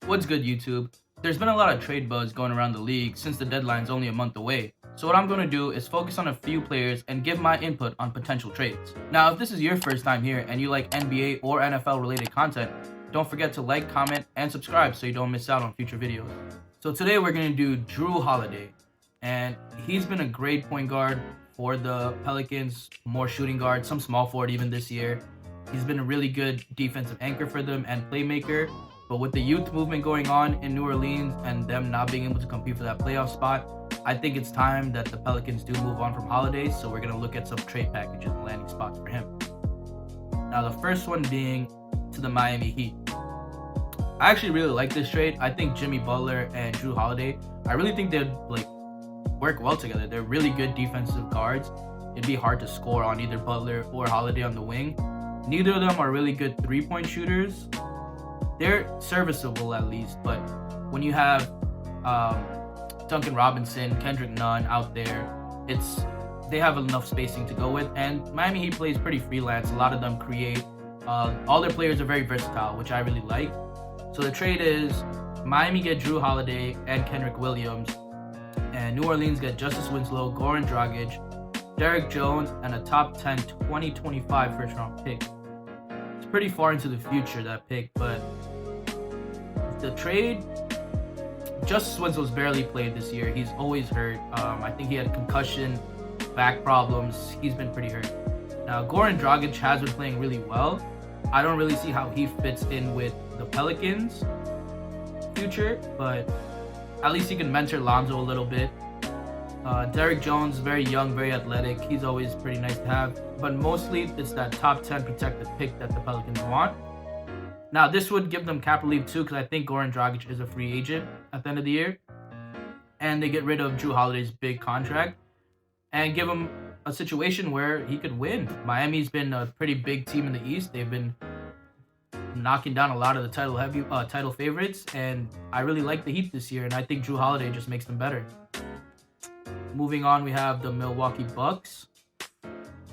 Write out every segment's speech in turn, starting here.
What's good, YouTube? There's been a lot of trade buzz going around the league since the deadline's only a month away. So what I'm going to do is focus on a few players and give my input on potential trades. Now, if this is your first time here and you like NBA or NFL related content, don't forget to like, comment, and subscribe so you don't miss out on future videos. So today we're going to do Jrue Holiday, and he's been a great point guard for the Pelicans, more shooting guard, some small forward even this year. He's been a really good defensive anchor for them and playmaker. But with the youth movement going on in New Orleans and them not being able to compete for that playoff spot, I think it's time that the Pelicans do move on from Holiday. So we're going to look at some trade packages and landing spots for him. Now, the first one being to the Miami Heat. I actually really like this trade. I think Jimmy Butler and Jrue Holiday, I really think they'd work well together. They're really good defensive guards. It'd be hard to score on either Butler or Holiday on the wing. Neither of them are really good three-point shooters. They're serviceable at least, but when you have Duncan Robinson, Kendrick Nunn out there, they have enough spacing to go with. And Miami Heat plays pretty freelance. A lot of them create. All their players are very versatile, which I really like. So the trade is Miami get Jrue Holiday and Kendrick Williams, and New Orleans get Justice Winslow, Goran Dragic, Derrick Jones, and a top 10 2025 first round pick. It's pretty far into the future, that pick, but the trade, Justice Winslow's barely played this year. He's always hurt. I think he had concussion, back problems. He's been pretty hurt. Now, Goran Dragic has been playing really well. I don't really see how he fits in with the Pelicans' future, but at least he can mentor Lonzo a little bit. Derrick Jones, very young, very athletic. He's always pretty nice to have, but mostly it's that top 10 protected pick that the Pelicans want. Now, this would give them cap relief too, because I think Goran Dragic is a free agent at the end of the year. And they get rid of Jrue Holiday's big contract and give him a situation where he could win. Miami's been a pretty big team in the East. They've been knocking down a lot of the title favorites, and I really like the Heat this year, and I think Jrue Holiday just makes them better. Moving on, we have the Milwaukee Bucks.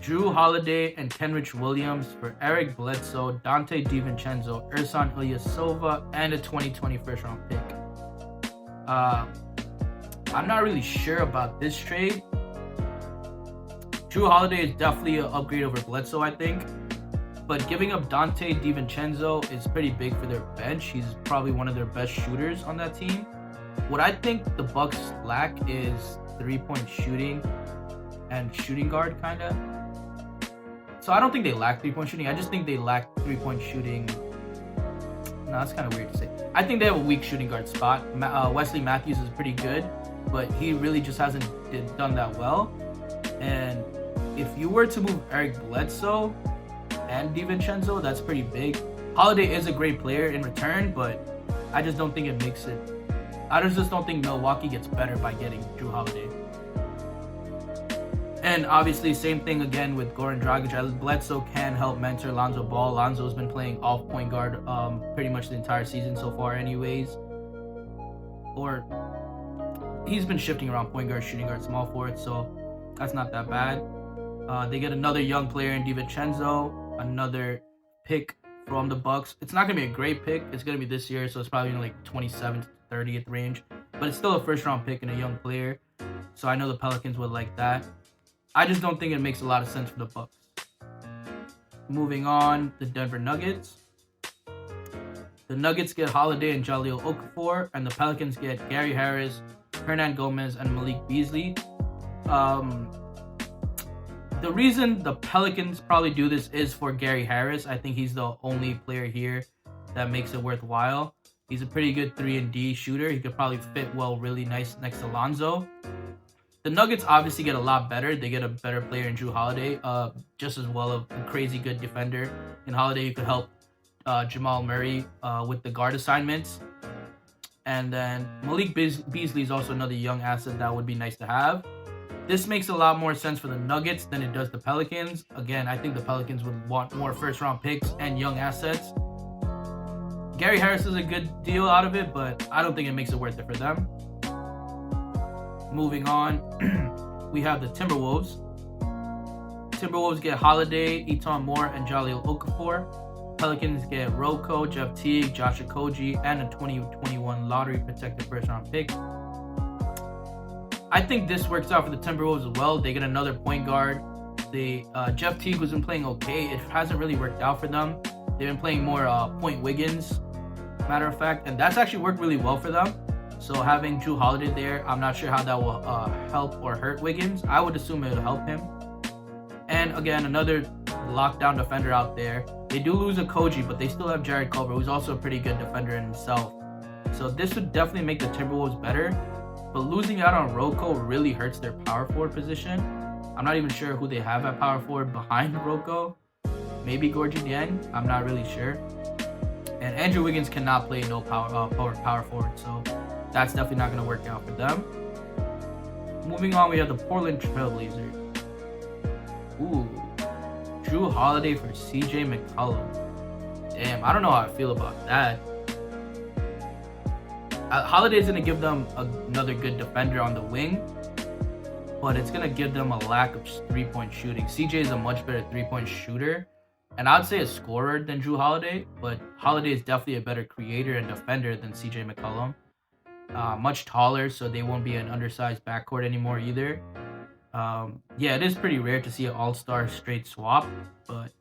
Jrue Holiday and Kenrich Williams for Eric Bledsoe, Dante DiVincenzo, Ersan Ilyasova, and a 2020 first-round pick. I'm not really sure about this trade. Jrue Holiday is definitely an upgrade over Bledsoe, I think. But giving up Dante DiVincenzo is pretty big for their bench. He's probably one of their best shooters on that team. What I think the Bucks lack is three-point shooting and shooting guard, kind of. So I don't think they lack three-point shooting. I just think they lack three-point shooting. No, that's kind of weird to say. I think they have a weak shooting guard spot. Wesley Matthews is pretty good, but he really just hasn't done that well. And if you were to move Eric Bledsoe and DiVincenzo, that's pretty big. Holiday is a great player in return, but I just don't think it makes it. I just don't think Milwaukee gets better by getting Jrue Holiday. And obviously, same thing again with Goran Dragic. Bledsoe can help mentor Lonzo Ball. Lonzo's been playing off point guard pretty much the entire season so far anyways. Or he's been shifting around point guard, shooting guard, small forward, so that's not that bad. They get another young player in DiVincenzo, another pick from the Bucks. It's not going to be a great pick. It's going to be this year, so it's probably in like 27th to 30th range. But it's still a first-round pick and a young player, so I know the Pelicans would like that. I just don't think it makes a lot of sense for the Bucks. Moving on, the Denver Nuggets. The Nuggets get Holiday and Jahlil Okafor, and the Pelicans get Gary Harris, Hernan Gomez, and Malik Beasley. The reason the Pelicans probably do this is for Gary Harris. I think he's the only player here that makes it worthwhile. He's a pretty good 3-and-D shooter. He could probably fit well really nice next to Lonzo. The Nuggets obviously get a lot better. They get a better player in Jrue Holiday, just as well a crazy good defender. In Holiday, you could help Jamal Murray with the guard assignments. And then Malik Beasley is also another young asset that would be nice to have. This makes a lot more sense for the Nuggets than it does the Pelicans. Again, I think the Pelicans would want more first-round picks and young assets. Gary Harris is a good deal out of it, but I don't think it makes it worth it for them. Moving on, we have the Timberwolves. Timberwolves get Holiday, Eton Moore, and Jahlil Okafor. Pelicans get Rocco, Jeff Teague, Josh Okogie, and a 2021 lottery protected first round pick. I think this works out for the Timberwolves as well. They get another point guard. Jeff Teague has been playing okay. It hasn't really worked out for them. They've been playing more point Wiggins, matter of fact, and that's actually worked really well for them. So having Jrue Holiday there, I'm not sure how that will help or hurt Wiggins. I would assume it will help him. And again, another lockdown defender out there. They do lose Okogie, but they still have Jared Culver, who's also a pretty good defender in himself. So this would definitely make the Timberwolves better. But losing out on Rocco really hurts their power forward position. I'm not even sure who they have at power forward behind Rocco. Maybe Gorgie Dieng. I'm not really sure. And Andrew Wiggins cannot play no power forward, so that's definitely not going to work out for them. Moving on, we have the Portland Trail Blazers. Ooh, Jrue Holiday for CJ McCollum. Damn, I don't know how I feel about that. Holiday is going to give them another good defender on the wing, but it's going to give them a lack of three-point shooting. CJ is a much better three-point shooter, and I'd say a scorer than Jrue Holiday, but Holiday is definitely a better creator and defender than CJ McCollum. Much taller, so they won't be an undersized backcourt anymore either. Yeah, it is pretty rare to see an all-star straight swap, but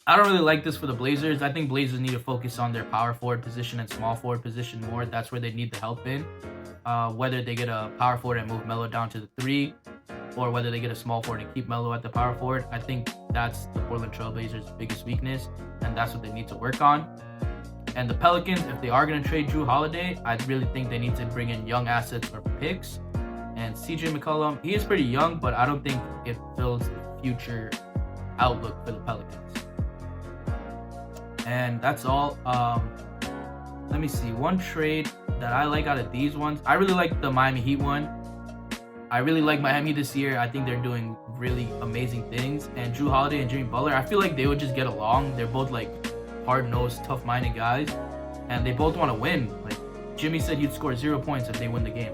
I don't really like this for the Blazers. I think Blazers need to focus on their power forward position and small forward position more. That's where they need the help in. Whether they get a power forward and move Melo down to the 3, or whether they get a small forward and keep Melo at the power forward, I think that's the Portland Trail Blazers' biggest weakness, and that's what they need to work on. And the Pelicans, if they are going to trade Jrue Holiday, I really think they need to bring in young assets or picks. And CJ McCollum, he is pretty young, but I don't think it fills the future outlook for the Pelicans. And that's all. Let me see. One trade that I like out of these ones, I really like the Miami Heat one. I really like Miami this year. I think they're doing really amazing things. And Jrue Holiday and Jimmy Butler, I feel like they would just get along. They're both like hard-nosed, tough-minded guys, and they both want to win. Like Jimmy said, he'd score 0 points if they win the game.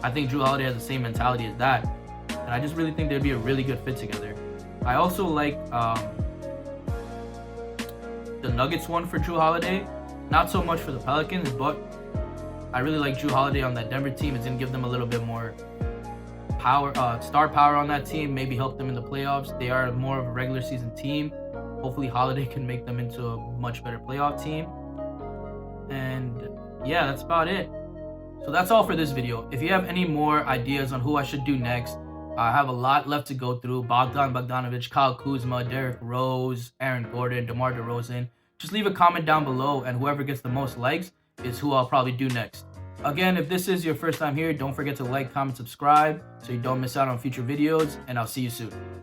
I think Jrue Holiday has the same mentality as that, and I just really think they'd be a really good fit together. I also like the Nuggets one for Jrue Holiday. Not so much for the Pelicans, but I really like Jrue Holiday on that Denver team. It's gonna give them a little bit more power, star power on that team. Maybe help them in the playoffs. They are more of a regular season team. Hopefully Holiday can make them into a much better playoff team. And yeah, that's about it. So that's all for this video. If you have any more ideas on who I should do next, I have a lot left to go through. Bogdanovich, Kyle Kuzma, Derrick Rose, Aaron Gordon, DeMar DeRozan. Just leave a comment down below, and whoever gets the most likes is who I'll probably do next. Again, if this is your first time here, don't forget to like, comment, subscribe so you don't miss out on future videos, and I'll see you soon.